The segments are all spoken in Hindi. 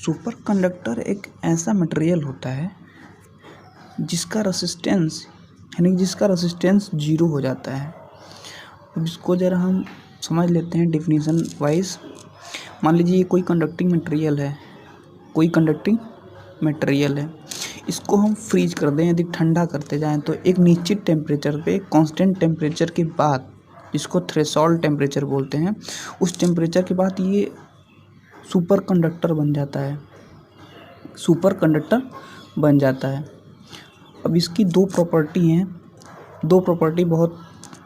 सुपर कंडक्टर एक ऐसा मटेरियल होता है जिसका रेसिस्टेंस जीरो हो जाता है। अब इसको ज़रा हम समझ लेते हैं डेफिनेशन वाइज। मान लीजिए कोई कंडक्टिंग मटेरियल है, इसको हम फ्रीज कर दें, यदि ठंडा करते जाएं तो एक निश्चित टेम्परेचर पे, कांस्टेंट टेम्परेचर के बाद, जिसको थ्रेशोल्ड टेम्परेचर बोलते हैं, उस टेम्परेचर के बाद ये सुपर कंडक्टर बन जाता है। अब इसकी दो प्रॉपर्टी बहुत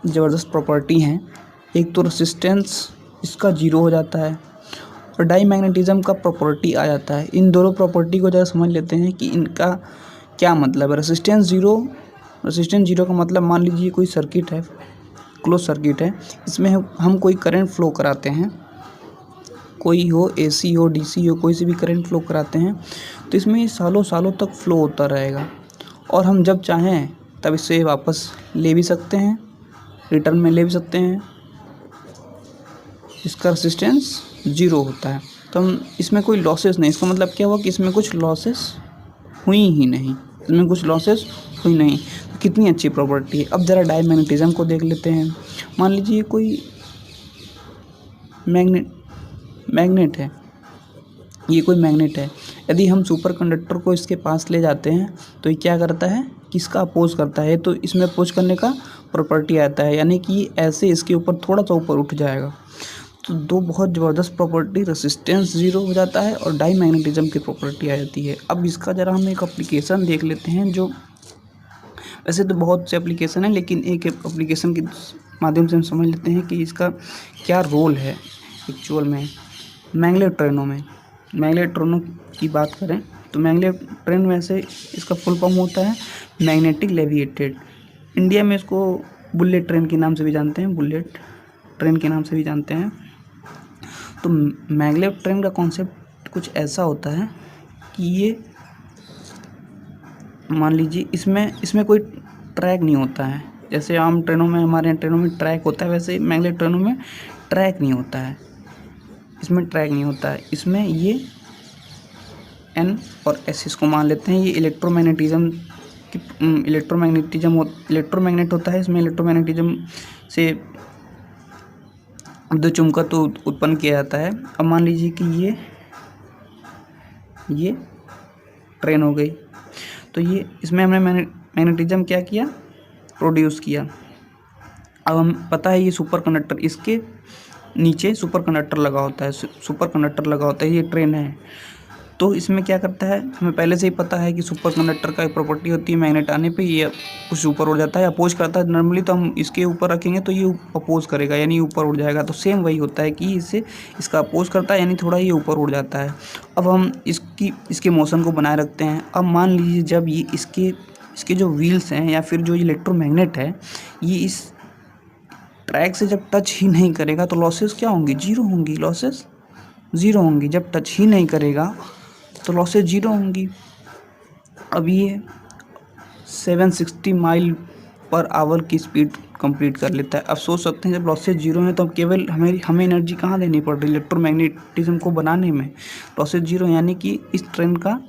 ज़बरदस्त प्रॉपर्टी हैं। एक तो रेसिस्टेंस इसका जीरो हो जाता है और डाईमैग्नेटिज्म का प्रॉपर्टी आ जाता है। इन दोनों प्रॉपर्टी को ज़रा समझ लेते हैं कि इनका क्या मतलब है। रेसिस्टेंस जीरो का मतलब, मान लीजिए कोई सर्किट है, क्लोज सर्किट है, इसमें हम कोई करंट फ्लो कराते हैं, कोई हो AC हो DC हो, कोई से भी करंट फ्लो कराते हैं तो इसमें सालों सालों तक फ्लो होता रहेगा और हम जब चाहें तब इसे वापस ले भी सकते हैं, रिटर्न में ले भी सकते हैं। इसका रेसिस्टेंस जीरो होता है तो हम इसमें कोई लॉसेस नहीं। इसका मतलब क्या हुआ कि इसमें कुछ लॉसेस हुई ही नहीं, तो कितनी अच्छी प्रॉपर्टी है। अब ज़रा डाईमैग्नेटिज्म को देख लेते हैं। मान लीजिए कोई मैग्नेट है, ये कोई मैग्नेट है। यदि हम सुपर कंडक्टर को इसके पास ले जाते हैं तो ये क्या करता है, किसका अपोज करता है, तो इसमें अपोज करने का प्रॉपर्टी आता है, यानी कि ऐसे इसके ऊपर थोड़ा सा ऊपर उठ जाएगा। तो दो बहुत ज़बरदस्त प्रॉपर्टी, रेसिस्टेंस जीरो हो जाता है और डाईमैग्नेटिज्म की प्रॉपर्टी आ जाती है। अब इसका ज़रा हम एक एप्लीकेशन देख लेते हैं, जो वैसे तो बहुत से एप्लीकेशन है, लेकिन एक एप्लीकेशन के माध्यम से हम समझ लेते हैं कि इसका क्या रोल है एक्चुअल में। मैग्लेव ट्रेनों की बात करें तो मैग्लेव ट्रेन वैसे इसका फुल फॉर्म होता है मैग्नेटिक लेविएटेड। इंडिया में इसको बुलेट ट्रेन के नाम से भी जानते हैं। तो मैग्लेव ट्रेन का कॉन्सेप्ट कुछ ऐसा होता है कि ये, मान लीजिए इसमें कोई ट्रैक नहीं होता है। जैसे आम ट्रेनों में, हमारे यहाँ ट्रेनों में ट्रैक होता है, वैसे मैग्लेव ट्रेनों में ट्रैक नहीं होता है। इसमें ये N और S इसको मान लेते हैं। ये इलेक्ट्रोमैग्नेट होता है। इसमें इलेक्ट्रोमैग्नेटिज्म से विद्युत चुंबकत्व उत्पन्न किया जाता है। अब मान लीजिए कि ये ट्रेन हो गई, तो ये इसमें हमने मैग्नेटिज्म क्या किया, प्रोड्यूस किया। अब हम पता है ये सुपर कंडक्टर, इसके नीचे सुपर कंडक्टर लगा होता है, ये ट्रेन है। तो इसमें क्या करता है, हमें पहले से ही पता है कि सुपर कंडक्टर का एक प्रॉपर्टी होती है, मैग्नेट आने पे ये कुछ ऊपर उड़ जाता है, अपोज करता है। नॉर्मली तो हम इसके ऊपर रखेंगे तो ये अपोज करेगा, यानी ऊपर उड़ जाएगा। तो सेम वही होता है कि इसका अपोज करता है, यानी थोड़ा ये ऊपर उड़ जाता है। अब हम इसके मोशन को बनाए रखते हैं। अब मान लीजिए जब ये इसके जो व्हील्स हैं या फिर जो इलेक्ट्रोमैग्नेट है, ये इस ट्रैक से जब टच ही नहीं करेगा तो लॉसेस क्या होंगी, जीरो होंगी। जब टच ही नहीं करेगा तो लॉसेस जीरो होंगी। अब ये 760 माइल पर आवर की स्पीड कंप्लीट कर लेता है। अब सोच सकते हैं जब लॉसेस जीरो हैं तो केवल हमें एनर्जी कहाँ देनी पड़ रही है, इलेक्ट्रोमैग्नेटिज्म को बनाने में। लॉसेस जीरो यानी कि इस ट्रेन का